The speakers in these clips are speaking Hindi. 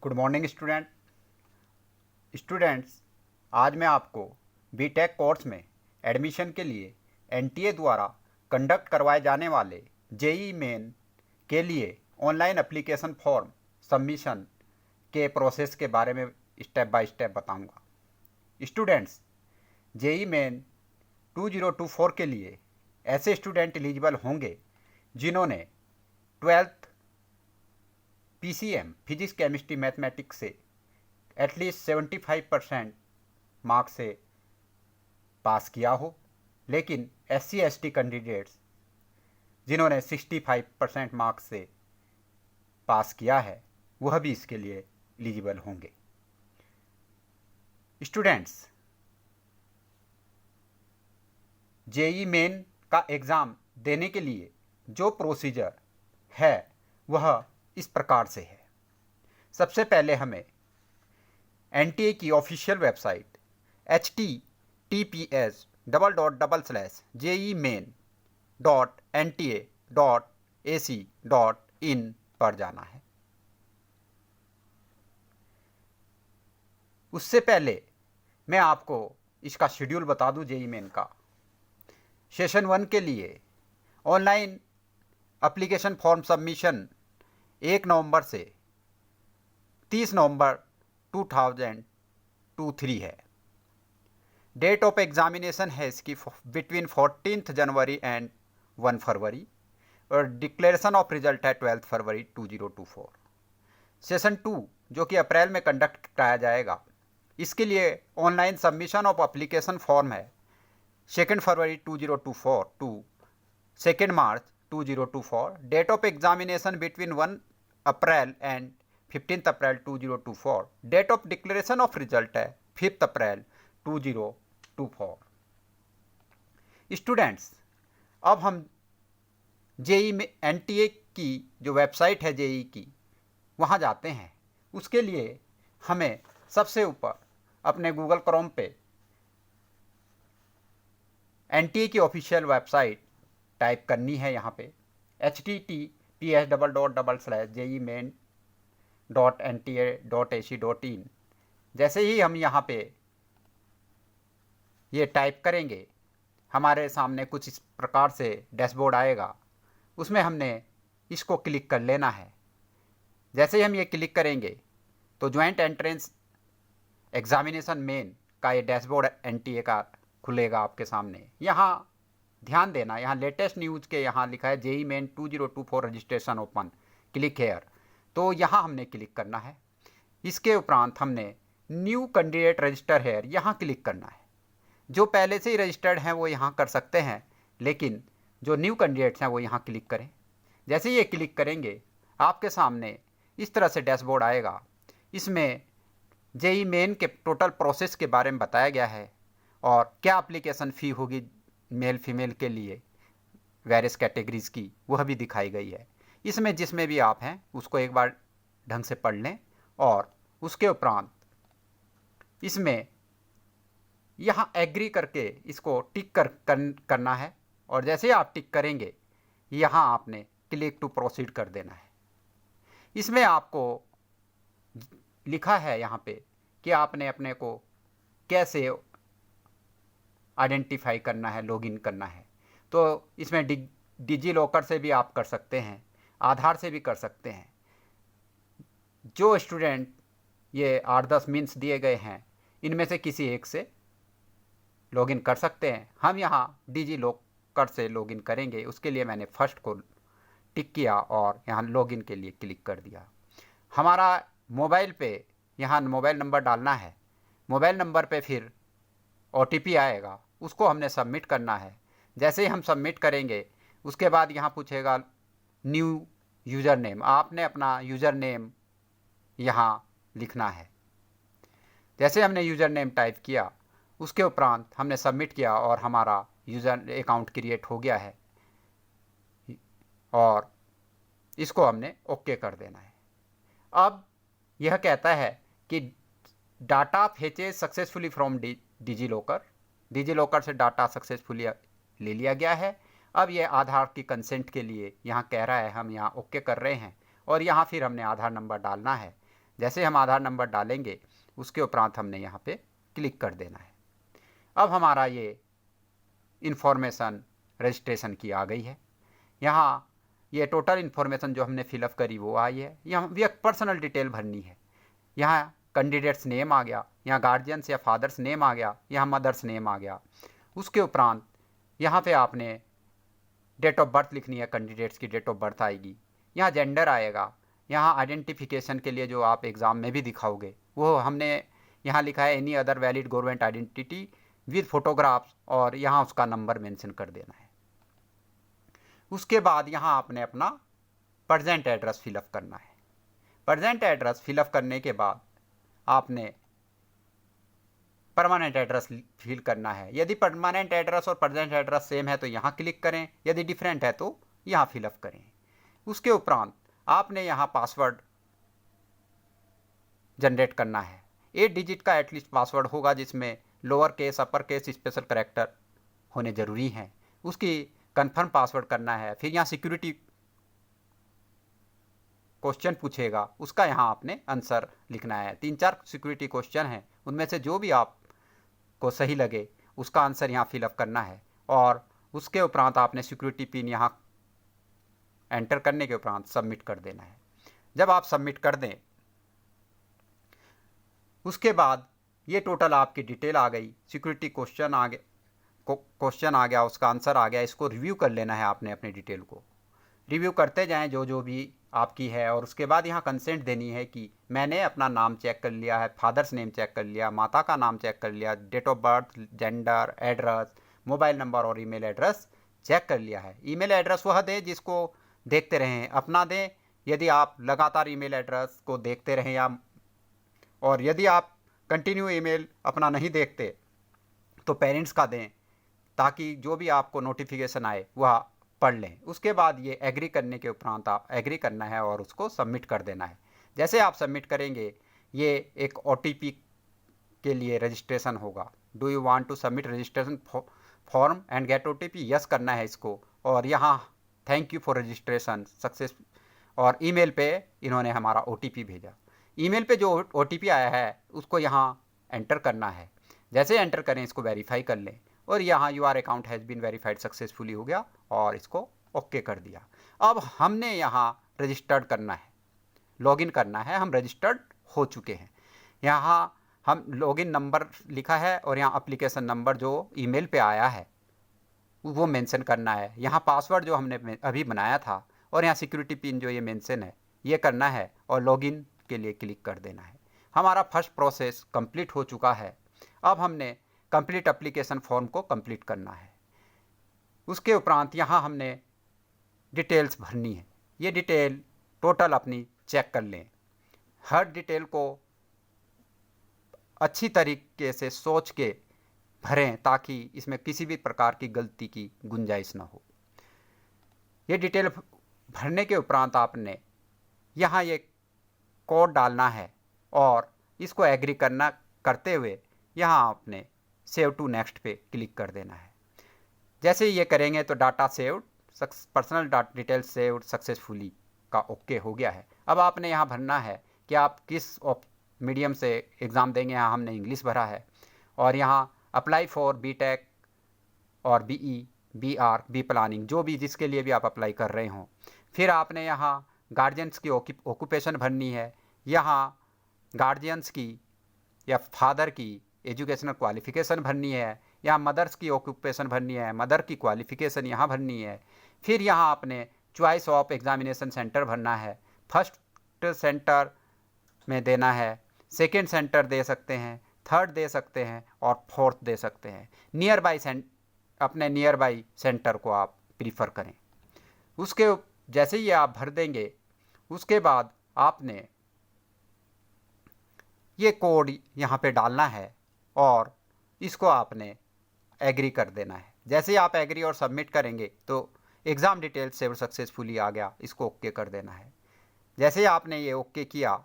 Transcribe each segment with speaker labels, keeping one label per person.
Speaker 1: Good morning students. आज मैं आपको बीटेक कोर्स में एडमिशन के लिए एनटीए द्वारा कंडक्ट करवाए जाने वाले जेई मेन के लिए ऑनलाइन एप्लीकेशन फॉर्म सबमिशन के प्रोसेस के बारे में स्टेप बाय स्टेप बताऊंगा। स्टूडेंट्स, जेई मेन 2024 के लिए ऐसे स्टूडेंट एलिजिबल होंगे जिन्होंने 12th PCM physics chemistry mathematics से एटलीस्ट 75% मार्क्स से पास किया हो, लेकिन SC/ST कैंडिडेट्स जिन्होंने 65% मार्क्स से पास किया है वह भी इसके लिए एलिजिबल होंगे। स्टूडेंट्स, जेई मेन का एग्ज़ाम देने के लिए जो प्रोसीजर है वह इस प्रकार से है। सबसे पहले हमें एनटीए की ऑफिशियल वेबसाइट https://jeemein.nta.ac.in पर जाना है। उससे पहले मैं आपको इसका शेड्यूल बता दूं। जेई मेन का सेशन 1 के लिए ऑनलाइन एप्लीकेशन फॉर्म सबमिशन 1 नवंबर से 30 नवंबर 2023 है। डेट ऑफ एग्जामिनेशन है इसकी बिटवीन 14 जनवरी एंड 1 फरवरी और डिक्लेरेशन ऑफ रिजल्ट है 12 फरवरी 2024। सेशन 2 जो कि अप्रैल में कंडक्ट कराया जाएगा, इसके लिए online submission of application form है 2 February 2024 to 2 March 2024। Date of examination between 1 April and 15 April 2024। Date of declaration of result है 5 अप्रैल 2024। स्टूडेंट्स, अब हम जेई में एनटीए की जो वेबसाइट है जेई की वहाँ जाते हैं। उसके लिए हमें सबसे ऊपर अपने गूगल क्रोम पे एनटीए की ऑफिशियल वेबसाइट टाइप करनी है। यहाँ पे https://jeemein.nta.ac.in। जैसे ही हम यहाँ पे ये टाइप करेंगे हमारे सामने कुछ इस प्रकार से डैशबोर्ड आएगा। उसमें हमने इसको क्लिक कर लेना है। जैसे ही हम ये क्लिक करेंगे तो ज्वाइंट एंट्रेंस एग्जामिनेशन मेन का ये डैशबोर्ड एनटीए का खुलेगा आपके सामने। यहाँ ध्यान देना, यहाँ लेटेस्ट न्यूज़ के यहाँ लिखा है JEE Main 2024 registration open, click here. तो यहाँ हमने क्लिक करना है। इसके उपरांत हमने न्यू कैंडिडेट रजिस्टर हेयर यहाँ क्लिक करना है। जो पहले से ही रजिस्टर्ड हैं वो यहाँ कर सकते हैं, लेकिन जो न्यू कैंडिडेट्स हैं वो यहाँ क्लिक करें। जैसे ये क्लिक करेंगे आपके सामने इस तरह से डैशबोर्ड आएगा। इसमें जेई मेन के टोटल प्रोसेस के बारे में बताया गया है और क्या एप्लीकेशन फ़ी होगी मेल फीमेल के लिए वेरियस कैटेगरीज़ की वह भी दिखाई गई है। इसमें जिसमें भी आप हैं उसको एक बार ढंग से पढ़ लें और उसके उपरांत इसमें यहाँ एग्री करके इसको टिक करना है। और जैसे ही आप टिक करेंगे यहाँ आपने क्लिक टू प्रोसीड कर देना है। इसमें आपको लिखा है यहाँ पे कि आपने अपने को कैसे आइडेंटिफाई करना है, लॉगिन करना है। तो इसमें डिजी लॉकर से भी आप कर सकते हैं, आधार से भी कर सकते हैं। जो स्टूडेंट ये 8-10 मीन्स दिए गए हैं इनमें से किसी एक से लॉगिन कर सकते हैं। हम यहाँ डिजी लॉकर से लॉगिन करेंगे। उसके लिए मैंने फर्स्ट को टिक किया और यहाँ लॉगिन के लिए क्लिक कर दिया। हमारा मोबाइल पे यहाँ मोबाइल नंबर डालना है। मोबाइल नंबर पे फिर OTP आएगा, उसको हमने सबमिट करना है। जैसे ही हम सबमिट करेंगे उसके बाद यहाँ पूछेगा न्यू यूज़र नेम। आपने अपना यूज़र नेम यहाँ लिखना है। जैसे हमने यूज़र नेम टाइप किया उसके उपरांत हमने सबमिट किया और हमारा यूज़र अकाउंट क्रिएट हो गया है और इसको हमने ओके कर देना है। अब यह कहता है कि data fetches successfully from DigiLocker से डाटा सक्सेसफुली ले लिया गया है। अब ये आधार की कंसेंट के लिए यहाँ कह रहा है, हम यहाँ ओके कर रहे हैं और यहाँ फिर हमने आधार नंबर डालना है। जैसे हम आधार नंबर डालेंगे उसके उपरांत हमने यहाँ पे क्लिक कर देना है। अब हमारा ये इन्फॉर्मेशन रजिस्ट्रेशन की आ गई है। यहाँ ये टोटल इन्फॉर्मेशन जो हमने फिलअप करी वो आई है। यहाँ भी एक पर्सनल डिटेल भरनी है। यहाँ कैंडिडेट्स नेम आ गया, यहाँ गार्जियंस या फादर्स नेम आ गया, यहाँ मदर्स नेम आ गया। उसके उपरांत यहाँ पे आपने डेट ऑफ बर्थ लिखनी है, कैंडिडेट्स की डेट ऑफ बर्थ आएगी। यहाँ जेंडर आएगा। यहाँ आइडेंटिफिकेशन के लिए जो आप एग्ज़ाम में भी दिखाओगे वो हमने यहाँ लिखा है any other valid government identity with photographs, और यहाँ उसका नंबर मेंशन कर देना है। उसके बाद यहाँ आपने अपना प्रेजेंट एड्रेस फिलअप करना है। प्रेजेंट एड्रेस फिलअप करने के बाद आपने परमानेंट एड्रेस फिल करना है। यदि परमानेंट एड्रेस और प्रेजेंट एड्रेस सेम है तो यहाँ क्लिक करें, यदि डिफरेंट है तो यहाँ फिलअप करें। उसके उपरांत आपने यहाँ पासवर्ड जनरेट करना है। 8 डिजिट का एटलीस्ट पासवर्ड होगा जिसमें lower case, upper case, special character होने ज़रूरी हैं। उसकी कंफर्म पासवर्ड करना है। फिर यहाँ सिक्योरिटी क्वेश्चन पूछेगा, उसका यहाँ आपने आंसर लिखना है। 3-4 सिक्योरिटी क्वेश्चन हैं, उनमें से जो भी आपको सही लगे उसका आंसर यहाँ फिलअप करना है। और उसके उपरांत आपने सिक्योरिटी पिन यहाँ एंटर करने के उपरांत सबमिट कर देना है। जब आप सबमिट कर दें उसके बाद ये टोटल आपकी डिटेल आ गई। सिक्योरिटी क्वेश्चन आ गया, उसका आंसर आ गया। इसको रिव्यू कर लेना है आपने, अपनी डिटेल को रिव्यू करते जाएं जो भी आपकी है। और उसके बाद यहाँ कंसेंट देनी है कि मैंने अपना नाम चेक कर लिया है, फादर्स नेम चेक कर लिया, माता का नाम चेक कर लिया, date of birth, gender, address, mobile number और ईमेल एड्रेस चेक कर लिया है। ईमेल एड्रेस वह दें जिसको देखते रहें, अपना दें यदि आप लगातार ईमेल एड्रेस को देखते रहें, या और यदि आप कंटिन्यू ईमेल अपना नहीं देखते तो पेरेंट्स का दें, ताकि जो भी आपको नोटिफिकेशन आए वह पढ़ लें। उसके बाद ये एग्री करने के उपरांत आप एग्री करना है और उसको सबमिट कर देना है। जैसे आप सबमिट करेंगे ये एक OTP के लिए रजिस्ट्रेशन होगा। Do you want to submit registration form and get OTP? Yes करना है इसको। और यहाँ thank you for registration success, और ईमेल पे इन्होंने हमारा OTP भेजा। ईमेल पे जो OTP आया है उसको यहाँ एंटर करना है। जैसे एंटर करें इसको वेरीफाई कर लें, और यहाँ your account has been verified successfully हो गया और इसको ओके कर दिया। अब हमने यहाँ रजिस्टर्ड करना है, लॉगिन करना है। हम रजिस्टर्ड हो चुके हैं। यहाँ हम लॉगिन नंबर लिखा है और यहाँ एप्लीकेशन नंबर जो ईमेल पे आया है वो मेंशन करना है। यहाँ पासवर्ड जो हमने अभी बनाया था और यहाँ सिक्योरिटी पिन जो ये मेंशन है ये करना है, और लॉगिन के लिए क्लिक कर देना है। हमारा फर्स्ट प्रोसेस कंप्लीट हो चुका है। अब हमने कंप्लीट एप्लीकेशन फॉर्म को कंप्लीट करना है। उसके उपरांत यहाँ हमने डिटेल्स भरनी है। ये डिटेल टोटल अपनी चेक कर लें। हर डिटेल को अच्छी तरीके से सोच के भरें ताकि इसमें किसी भी प्रकार की गलती की गुंजाइश ना हो। ये डिटेल भरने के उपरांत आपने यहाँ ये कोड डालना है और इसको एग्री करते हुए यहाँ आपने सेव टू नेक्स्ट पे क्लिक कर देना है। जैसे ही ये करेंगे तो data saved, personal detail saved successfully का ओके हो गया है। अब आपने यहाँ भरना है कि आप किस मीडियम से एग्ज़ाम देंगे। यहाँ हमने इंग्लिश भरा है, और यहाँ अप्लाई फॉर BTech और BE, BR, बी प्लानिंग, जो भी जिसके लिए भी आप अप्लाई कर रहे हों। फिर आपने यहाँ गार्जियंस की ऑक्यूपेशन भरनी है। यहाँ गार्जियंस की या फादर की एजुकेशनल क्वालिफ़िकेशन भरनी है। यहाँ मदर्स की ऑक्यूपेशन भरनी है, मदर की क्वालिफ़िकेशन यहाँ भरनी है। फिर यहाँ आपने चॉइस ऑफ एग्जामिनेशन सेंटर भरना है। फर्स्ट सेंटर में देना है, सेकेंड सेंटर दे सकते हैं, थर्ड दे सकते हैं और फोर्थ दे सकते हैं। नियर बाई अपने नियर बाई सेंटर को आप प्रीफर करें। उसके जैसे ही आप भर देंगे उसके बाद आपने ये कोड यहाँ पे डालना है और इसको आपने एग्री कर देना है। जैसे ही आप एग्री और सबमिट करेंगे तो एग्ज़ाम डिटेल सेव सक्सेसफुली आ गया, इसको ओके कर देना है। जैसे ही आपने ये ओके किया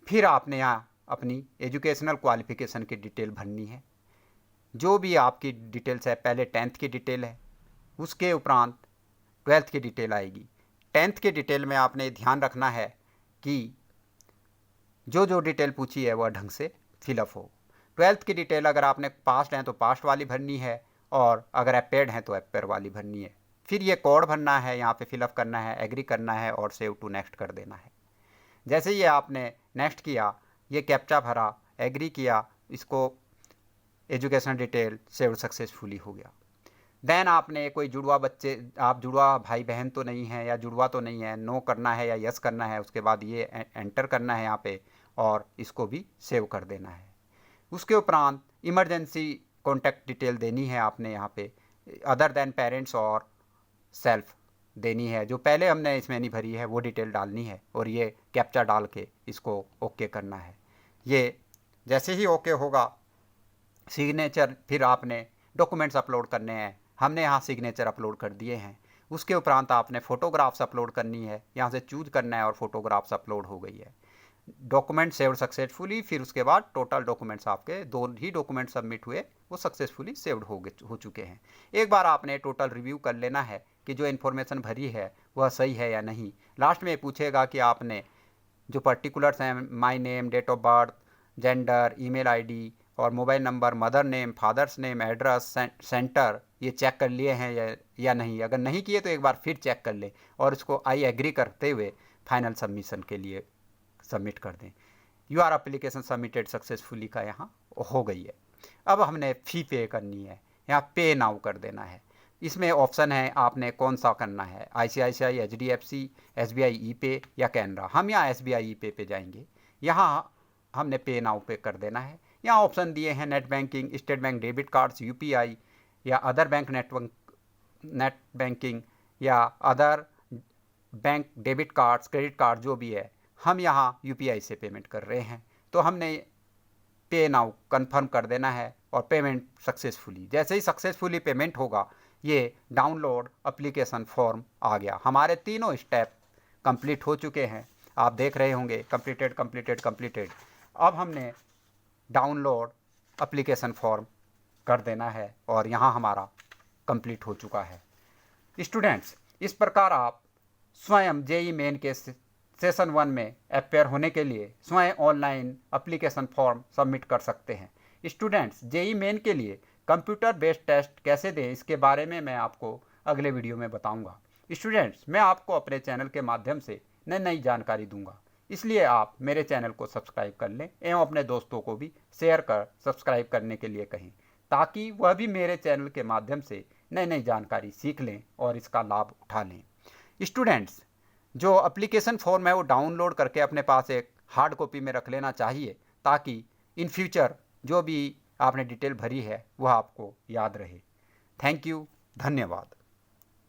Speaker 1: फिर आपने यहाँ अपनी एजुकेशनल क्वालिफ़िकेशन की डिटेल भरनी है। जो भी आपकी डिटेल्स है, पहले 10th की डिटेल है, उसके उपरांत 12th की डिटेल आएगी। 10th की डिटेल में आपने ध्यान रखना है कि जो डिटेल पूछी है वह ढंग से फिलअप हो। 12th की डिटेल अगर आपने पास्ट हैं तो पास्ट वाली भरनी है, और अगर अपेयर्ड हैं तो अपेयर वाली भरनी है। फिर ये कोड भरना है, यहाँ पे फिलअप करना है, एग्री करना है और सेव टू नेक्स्ट कर देना है। जैसे ये आपने नेक्स्ट किया, ये कैप्चा भरा, एग्री किया, इसको एजुकेशन डिटेल सेव सक्सेसफुली हो गया। देन आपने कोई जुड़वा बच्चे, आप जुड़वा भाई बहन तो नहीं है या जुड़वा तो नहीं है, नो करना है या यस करना है, उसके बाद ये एंटर करना है यहाँ पे और इसको भी सेव कर देना है। उसके उपरांत इमरजेंसी कॉन्टैक्ट डिटेल देनी है आपने यहाँ पे, अदर देन पेरेंट्स और सेल्फ देनी है। जो पहले हमने इसमें नहीं भरी है वो डिटेल डालनी है और ये कैप्चा डाल के इसको ओके करना है। ये जैसे ही ओके होगा, सिग्नेचर, फिर आपने डॉक्यूमेंट्स अपलोड करने हैं। हमने यहाँ सिग्नेचर अपलोड कर दिए हैं। उसके उपरांत आपने फ़ोटोग्राफ्स अपलोड करनी है, यहाँ से चूज करना है और फोटोग्राफ्स अपलोड हो गई है। डॉक्यूमेंट सेव्ड सक्सेसफुली, फिर उसके बाद टोटल डॉक्यूमेंट्स आपके 2 ही डॉक्यूमेंट सबमिट हुए, वो सक्सेसफुली सेव्ड हो चुके हैं। एक बार आपने टोटल रिव्यू कर लेना है कि जो इन्फॉर्मेशन भरी है वह सही है या नहीं। लास्ट में पूछेगा कि आपने जो पर्टिकुलर्स हैं, my name, date of birth, gender, email ID और mobile number, mother name, father's name, address, centre, ये चेक कर लिए हैं या नहीं। अगर नहीं किए तो एक बार फिर चेक कर लें और इसको आई एग्री करते हुए फाइनल सबमिशन के लिए सबमिट कर दें। योर एप्लीकेशन सबमिटेड सक्सेसफुली का यहाँ हो गई है। अब हमने फ़ी पे करनी है, यहाँ पे नाउ कर देना है। इसमें ऑप्शन है आपने कौन सा करना है, ICICI, HDFC, SBI ई पे या कैनरा। हम यहाँ SBI ई पे जाएंगे। यहाँ हमने पे नाउ पे कर देना है। यहाँ ऑप्शन दिए हैं net banking, state bank debit cards, UPI या अदर बैंक नेट बैंकिंग या other bank debit cards, credit card जो भी है। हम यहाँ UPI से पेमेंट कर रहे हैं तो हमने पे नाउ कन्फर्म कर देना है और पेमेंट सक्सेसफुली। जैसे ही सक्सेसफुली पेमेंट होगा, ये डाउनलोड एप्लीकेशन फॉर्म आ गया। हमारे तीनों स्टेप कंप्लीट हो चुके हैं, आप देख रहे होंगे, कंप्लीटेड कंप्लीटेड कंप्लीटेड। अब हमने डाउनलोड एप्लीकेशन फॉर्म कर देना है और यहाँ हमारा कंप्लीट हो चुका है। स्टूडेंट्स, इस प्रकार आप स्वयं JEE मेन के सेशन 1 में अपेयर होने के लिए स्वयं ऑनलाइन एप्लीकेशन फॉर्म सबमिट कर सकते हैं। स्टूडेंट्स, JEE मेन के लिए कंप्यूटर बेस्ड टेस्ट कैसे दें, इसके बारे में मैं आपको अगले वीडियो में बताऊंगा। स्टूडेंट्स, मैं आपको अपने चैनल के माध्यम से नई जानकारी दूंगा, इसलिए आप मेरे चैनल को सब्सक्राइब कर लें एवं अपने दोस्तों को भी शेयर कर सब्सक्राइब करने के लिए कहें, ताकि वह भी मेरे चैनल के माध्यम से नई जानकारी सीख लें और इसका लाभ उठा लें। स्टूडेंट्स, जो एप्लीकेशन फॉर्म है वो डाउनलोड करके अपने पास एक हार्ड कॉपी में रख लेना चाहिए, ताकि इन फ्यूचर जो भी आपने डिटेल भरी है वह आपको याद रहे। थैंक यू, धन्यवाद।